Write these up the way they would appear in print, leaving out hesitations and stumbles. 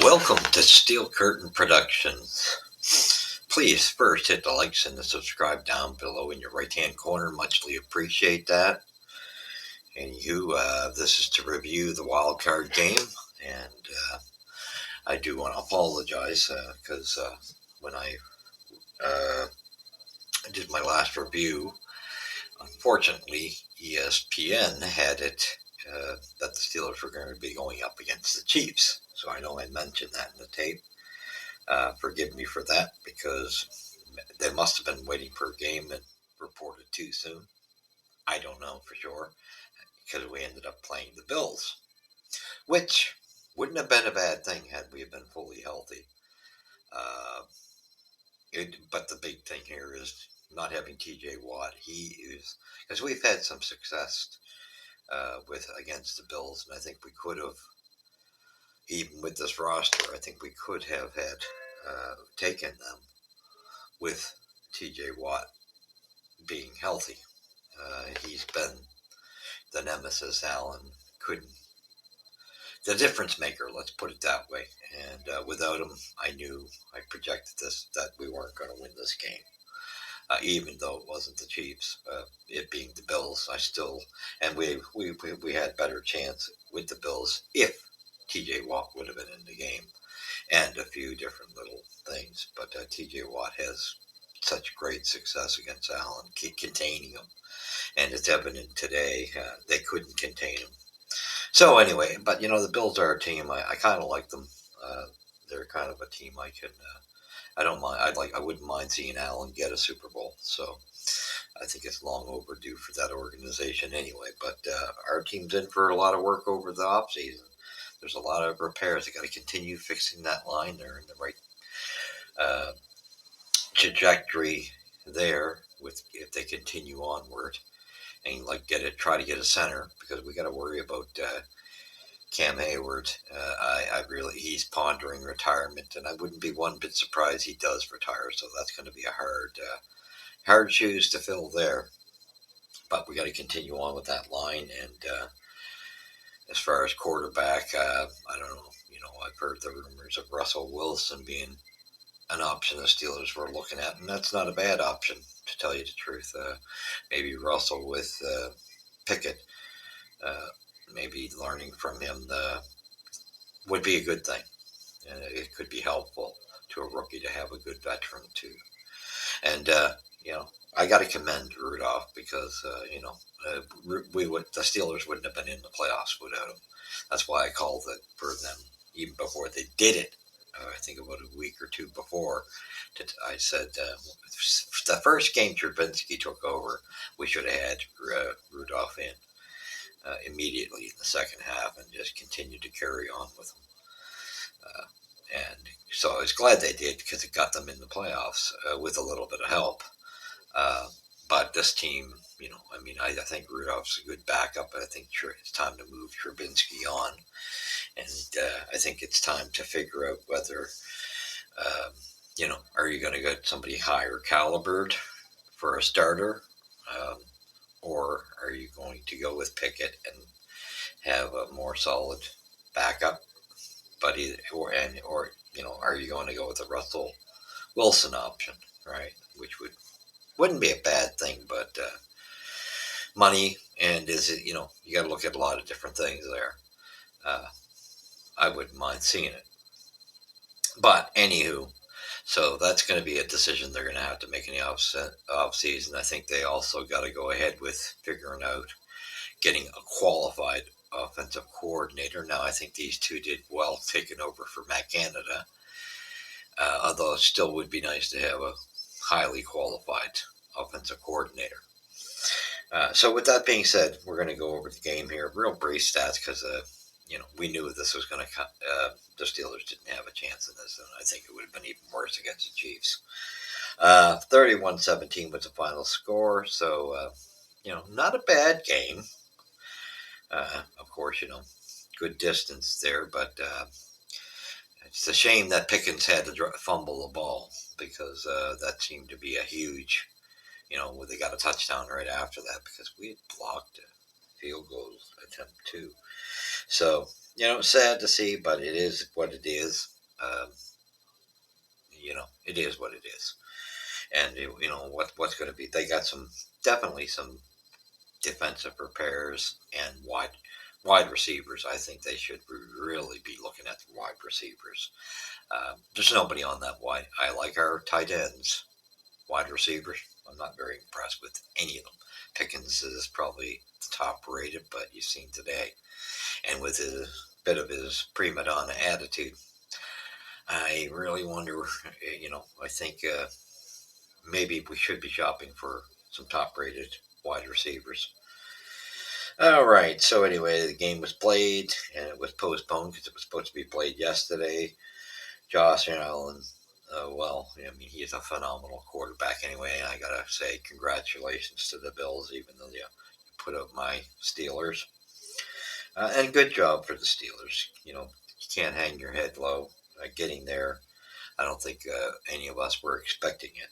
Welcome to Steel Curtain Productions. Please first hit the likes and the subscribe down below in your right hand corner. Muchly appreciate that. And this is to review the wild card game. And I do want to apologize because when I did my last review, unfortunately, ESPN had it that the Steelers were going to be going up against the Chiefs. So I know I mentioned that in the tape. Forgive me for that because they must have been waiting for a game and reported too soon. I don't know for sure because we ended up playing the Bills, which wouldn't have been a bad thing had we been fully healthy. But the big thing here is not having TJ Watt. He is, because we've had some success against the Bills, and I think we could have, even with this roster, I think we could have had taken them with TJ Watt being healthy. He's been the nemesis. Allen couldn't, the difference maker, let's put it that way. And without him, I projected that we weren't going to win this game. Even though it wasn't the Chiefs, it being the Bills, and we had better chance with the Bills if TJ Watt would have been in the game, and a few different little things. But TJ Watt has such great success against Allen, containing him. And it's evident today they couldn't contain him. So anyway, but the Bills are a team. I kind of like them. They're kind of a team I can. I don't mind. I wouldn't mind seeing Allen get a Super Bowl. So I think it's long overdue for that organization anyway. But our team's in for a lot of work over the offseason. There's a lot of repairs. They got to continue fixing that line. They're in the right trajectory there if they continue onward. And try to get a center because we got to worry about Cam Hayward. He's pondering retirement, and I wouldn't be one bit surprised he does retire. So that's going to be a hard shoes to fill there. But we got to continue on with that line. And as far as quarterback, I don't know. I've heard the rumors of Russell Wilson being an option the Steelers were looking at, and that's not a bad option, to tell you the truth. Maybe Russell with Pickett, maybe learning from him would be a good thing, and it could be helpful to a rookie to have a good veteran too. And I got to commend Rudolph because the Steelers wouldn't have been in the playoffs without him. That's why I called it for them even before they did it. I think about a week or two before, I said the first game Trubinsky took over, we should have had Rudolph in immediately in the second half and just continued to carry on with him. And so I was glad they did because it got them in the playoffs with a little bit of help. But this team, I think Rudolph's a good backup. I think it's time to move Trubinsky on. And I think it's time to figure out whether, are you going to get somebody higher calibered for a starter? Or are you going to go with Pickett and have a more solid backup? But are you going to go with the Russell Wilson option, right? Which wouldn't be a bad thing, but money and you got to look at a lot of different things there. I wouldn't mind seeing it. But anywho, so that's going to be a decision they're going to have to make in the off season. I think they also got to go ahead with figuring out getting a qualified offensive coordinator. Now, I think these two did well taking over for Matt Canada, although it still would be nice to have a highly qualified offensive coordinator. So with that being said, we're going to go over the game here. Real brief stats because, we knew this was going to the Steelers didn't have a chance in this, and I think it would have been even worse against the Chiefs. 31-17 was the final score, so, not a bad game. Of course, good distance there, but it's a shame that Pickens had to fumble the ball because that seemed to be a huge, they got a touchdown right after that because we had blocked a field goal attempt too. So, sad to see, but it is what it is. Um, it is what it is. And what's going to be? They got definitely some defensive repairs and wide receivers. I think they should really be looking at the wide receivers. There's nobody on that wide. I like our tight ends, wide receivers. I'm not very impressed with any of them. Pickens is probably the top rated, but you've seen today, and with his bit of his prima donna attitude, I really wonder. I think maybe we should be shopping for some top rated wide receivers. All right. So anyway, the game was played and it was postponed because it was supposed to be played yesterday. Josh Allen, well, I mean, he's a phenomenal quarterback anyway. I gotta say, congratulations to the Bills, even though you put up my Steelers. And good job for the Steelers. You can't hang your head low. Getting there, I don't think any of us were expecting it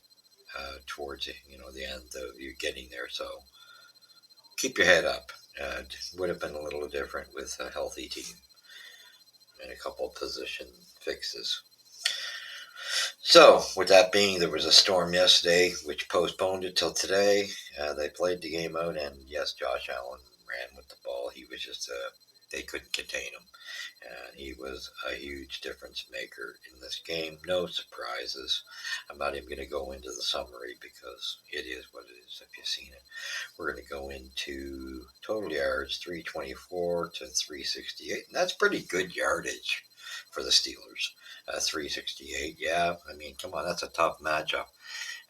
towards the end of you getting there. So keep your head up. Would have been a little different with a healthy team and a couple of position fixes. So, with that being, there was a storm yesterday, which postponed it till today. They played the game out, and yes, Josh Allen ran with the ball. He was just, they couldn't contain him. He was a huge difference maker in this game. No surprises. I'm not even going to go into the summary because it is what it is if you've seen it. We're going to go into total yards 324 to 368, and that's pretty good yardage for the Steelers. 368, yeah. I mean, come on, that's a tough matchup.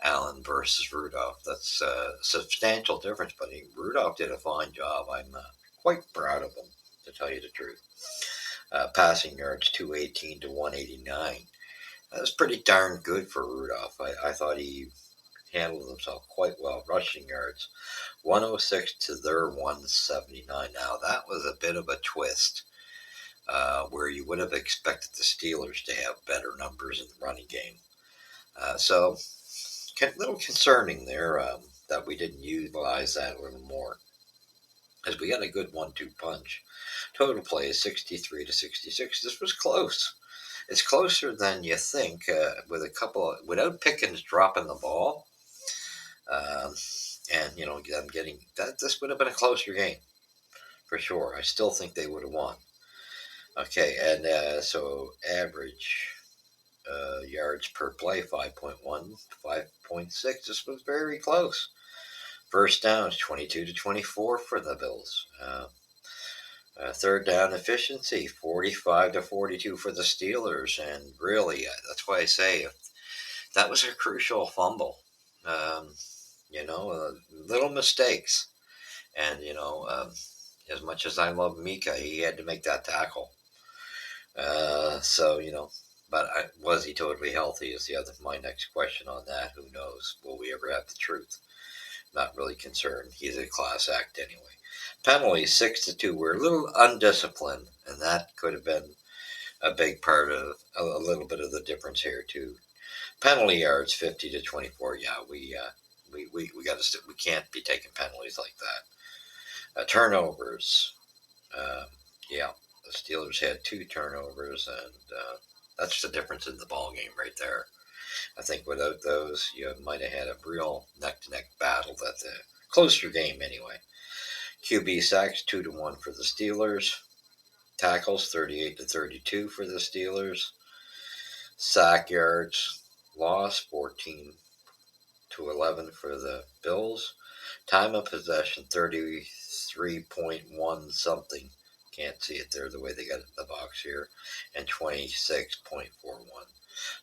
Allen versus Rudolph. That's a substantial difference, but Rudolph did a fine job. I'm quite proud of him, to tell you the truth. Passing yards 218 to 189. That's pretty darn good for Rudolph. I thought he handled himself quite well. Rushing yards 106 to their 179. Now, that was a bit of a twist. Where you would have expected the Steelers to have better numbers in the running game. So, a little concerning there that we didn't utilize that a little more. As we got a good 1-2 punch. Total play is 63 to 66. This was close. It's closer than you think with without Pickens dropping the ball. And, them getting that. This would have been a closer game for sure. I still think they would have won. Okay, and so average yards per play 5.1, 5.6. This was very close. First downs 22 to 24 for the Bills. Third down efficiency 45 to 42 for the Steelers. And really, that's why I say that was a crucial fumble. Little mistakes. And, as much as I love Mika, he had to make that tackle. But was he totally healthy is my next question on that. Who knows? Will we ever have the truth? Not really concerned. He's a class act anyway. Penalties 6-2. We're a little undisciplined, and that could have been a big part of a little bit of the difference here too. Penalty yards 50 to 24. Yeah, we got to. We can't be taking penalties like that. Turnovers. Yeah, the Steelers had 2 turnovers, and that's the difference in the ball game right there. I think without those, you might have had a real neck-to-neck battle. That's a closer game anyway. QB sacks 2-1 for the Steelers. Tackles 38 to 32 for the Steelers. Sack yards loss 14 to 11 for the Bills. Time of possession 33.1 something. Can't see it there the way they got it in the box here. And 26.41.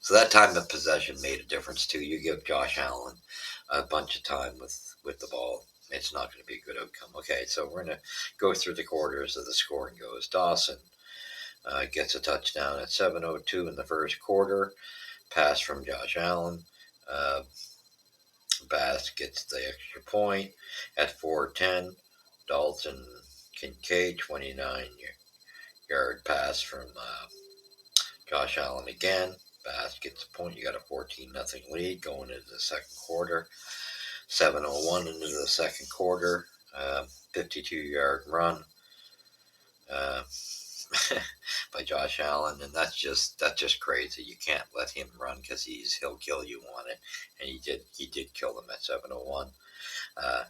So that time of possession made a difference too. You give Josh Allen a bunch of time with the ball, it's not going to be a good outcome. Okay, so we're going to go through the quarters of the scoring goes. Dawson gets a touchdown at 7:02 in the first quarter. Pass from Josh Allen. Bass gets the extra point at 4:10. Dalton Kincaid 29-yard pass from Josh Allen again. Bass gets a point. You got a 14-0 lead going into the second quarter. 7:01 into the second quarter. 52-yard run. by Josh Allen, and that's just crazy. You can't let him run because he'll kill you on it, and he did kill them at 7:01.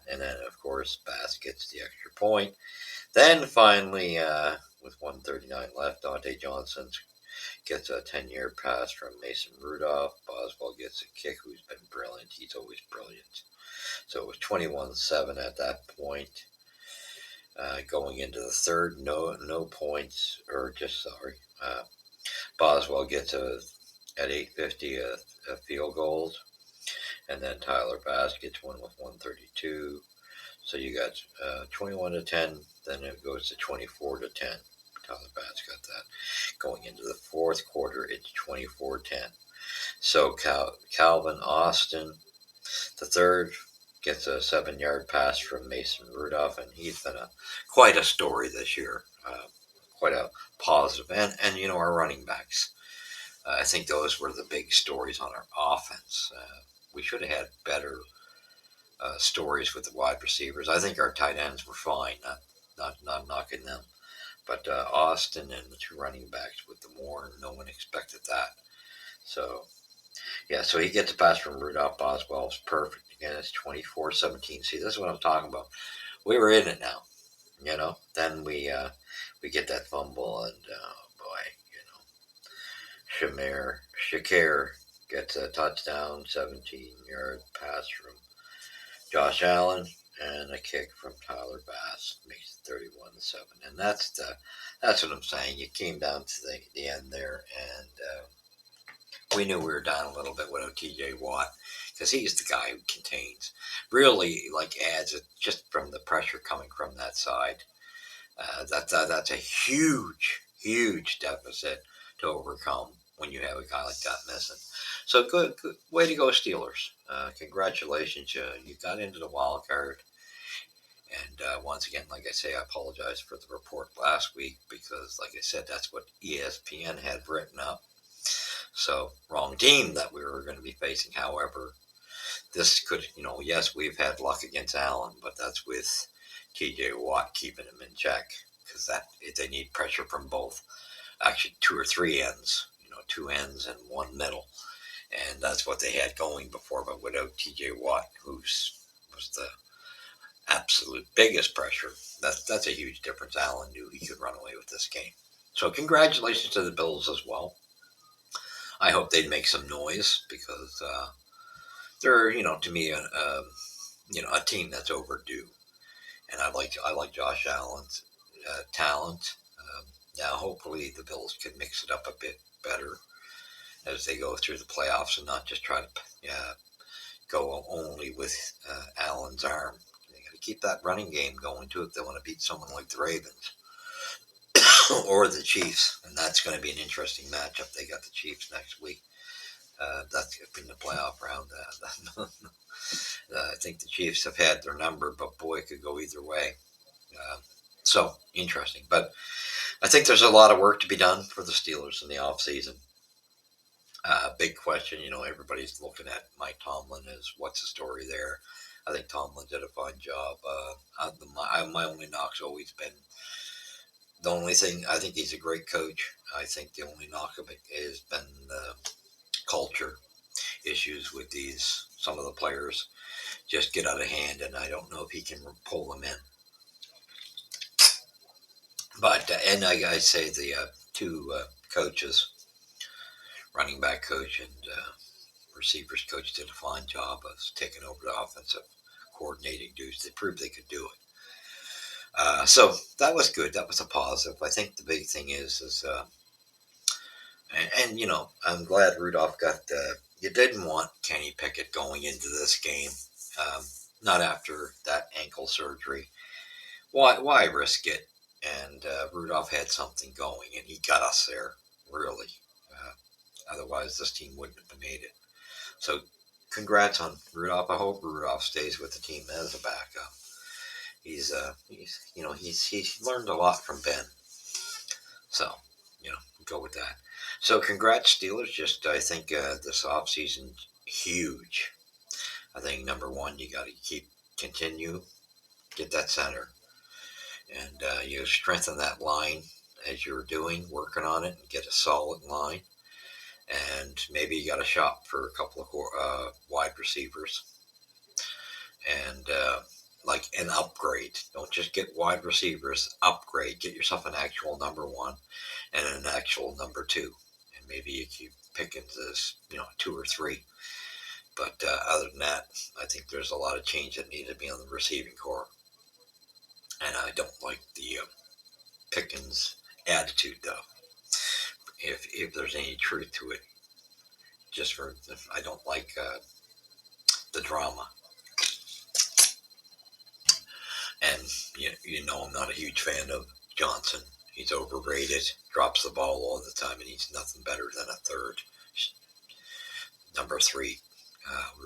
And then of course Bass gets the extra point. Then finally, with 139 left, Dante Johnson gets a 10-yard pass from Mason Rudolph. Boswell gets a kick, who's been brilliant. He's always brilliant. So it was 21-7 at that point. Going into the third, no points, or just sorry. Boswell gets at 8:50 a field goal, and then Tyler Bass gets one with 132. So you got 21-10. Then it goes to 24-10. Tyler Bass got that. Going into the fourth quarter, it's 24-10. So Calvin Austin, the third, gets a 7-yard pass from Mason Rudolph, and he's been quite a story this year. Quite a positive. And our running backs. I think those were the big stories on our offense. We should have had better stories with the wide receivers. I think our tight ends were fine, not knocking them. But Austin and the two running backs with the Warren, no one expected that. So, yeah, so he gets a pass from Rudolph. Boswell's perfect. Again, it's 24-17. See, this is what I'm talking about. We were in it now, Then we get that fumble, and boy, Shakir gets a touchdown, 17-yard pass from Josh Allen, and a kick from Tyler Bass makes it 31-7. And that's what I'm saying. You came down to the end there, and we knew we were down a little bit without T.J. Watt, because he's the guy who contains, really adds it just from the pressure coming from that side. That's a huge deficit to overcome when you have a guy like that missing. So good way to go, Steelers. Congratulations, you got into the wild card. And once again, like I say, I apologize for the report last week because, like I said, that's what ESPN had written up. So wrong team that we were going to be facing. However, this could, yes, we've had luck against Allen, but that's with T.J. Watt keeping him in check, because they need pressure from both, actually two or three ends, two ends and one middle, and that's what they had going before. But without T.J. Watt, was the absolute biggest pressure, that's a huge difference. Allen knew he could run away with this game. So congratulations to the Bills as well. I hope they'd make some noise, because they're, to me, a team that's overdue. And I like Josh Allen's talent. Now, hopefully, the Bills can mix it up a bit better as they go through the playoffs, and not just try to go only with Allen's arm. They got to keep that running game going too if they want to beat someone like the Ravens or the Chiefs, and that's going to be an interesting matchup. They got the Chiefs next week. That's in the playoff round. I think the Chiefs have had their number, but boy, it could go either way. So interesting. But I think there's a lot of work to be done for the Steelers in the offseason. Big question, everybody's looking at Mike Tomlin as what's the story there. I think Tomlin did a fine job. My only knock's always been, the only thing, I think he's a great coach. I think the only knock of it has been culture issues with some of the players just get out of hand, and I don't know if he can pull them in. But and I say the two coaches, running back coach and receivers coach, did a fine job of taking over the offensive coordinating duties. They proved they could do it. So that was good. That was a positive. I think the big thing is and I'm glad Rudolph got. You didn't want Kenny Pickett going into this game, not after that ankle surgery. Why risk it? And Rudolph had something going, and he got us there, really. Otherwise, this team wouldn't have made it. So, congrats on Rudolph. I hope Rudolph stays with the team as a backup. He's learned a lot from Ben. So, go with that. So, congrats, Steelers. Just, I think this offseason, huge. I think number one, you got to continue, get that center, and you strengthen that line. as you're doing, working on it, and get a solid line. And maybe you got to shop for a couple of wide receivers and like an upgrade. Don't just get wide receivers. Upgrade. Get yourself an actual number one and an actual number two, and maybe you keep picking this, two or three. But other than that, I think there's a lot of change that needs to be on the receiving core, and I don't like the Pickens attitude though. If there's any truth to it, just for I don't like the drama. And I'm not a huge fan of Johnson. He's overrated, drops the ball all the time, and he's nothing better than a third, number three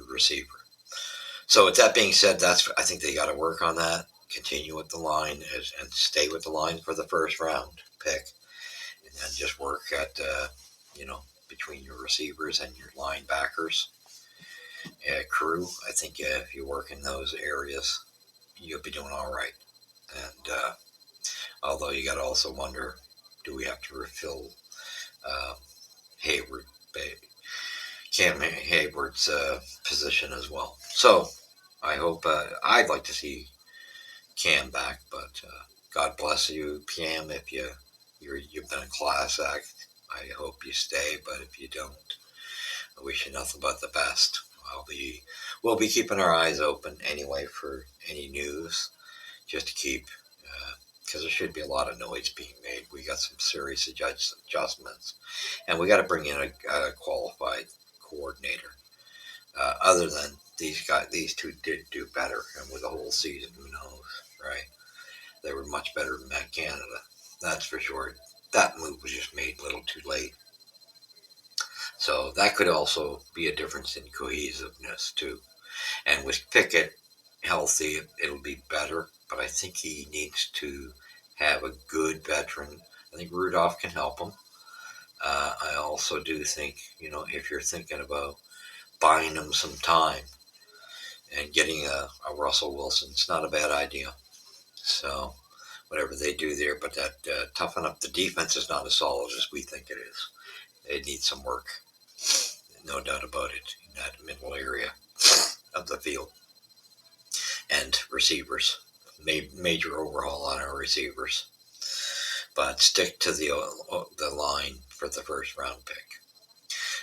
receiver. So with that being said, I think they got to work on that. Continue with the line and stay with the line for the first round pick, and then just work at between your receivers and your linebackers crew. I think if you work in those areas, you'll be doing all right. And although you got to also wonder, do we have to refill Hayward, Cam Hayward's position as well? So I hope I'd like to see Cam back, but God bless you, Cam. If you've been a class act, I hope you stay. But if you don't, I wish you nothing but the best. We'll be keeping our eyes open anyway for any news, just to keep, because there should be a lot of noise being made. We got some serious adjustments, and we got to bring in a qualified coordinator. Other than these two did do better, and with the whole season, who knows, right? They were much better than Matt Canada, that's for sure. That move was just made a little too late. So that could also be a difference in cohesiveness too. And with Pickett healthy, it'll be better. But I think he needs to have a good veteran. I think Rudolph can help him. I also do think, if you're thinking about buying him some time and getting a Russell Wilson, it's not a bad idea. So whatever they do there, but that toughen up the defense is not as solid as we think it is. It needs some work, no doubt about it, in that middle area of the field. And receivers, major overhaul on our receivers, but stick to the line for the first round pick.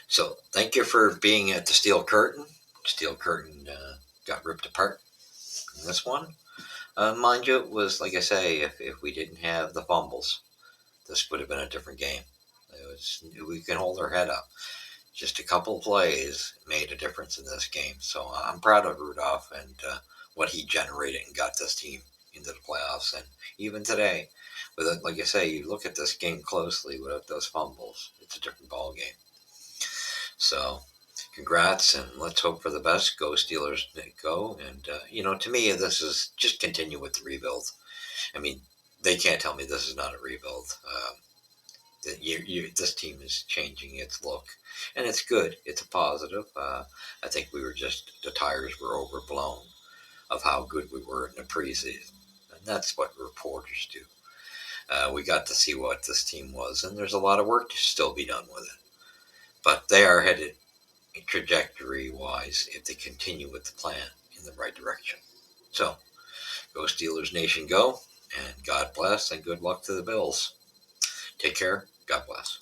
So thank you for being at the Steel Curtain. Steel Curtain got ripped apart in this one. Mind you, it was, like I say, if we didn't have the fumbles, this would have been a different game. We can hold our head up. Just a couple of plays made a difference in this game. So I'm proud of Rudolph and what he generated and got this team into the playoffs. And even today, with it, like I say, you look at this game closely without those fumbles, it's a different ball game. So congrats, and let's hope for the best. Go Steelers, go. And, to me, this is just continue with the rebuild. I mean, they can't tell me this is not a rebuild. This team is changing its look, and it's good. It's a positive. I think the tires were overblown of how good we were in the preseason, and that's what reporters do. We got to see what this team was, and there's a lot of work to still be done with it. But they are headed trajectory-wise, if they continue with the plan, in the right direction. So, go Steelers Nation, go, and God bless, and good luck to the Bills. Take care. God bless.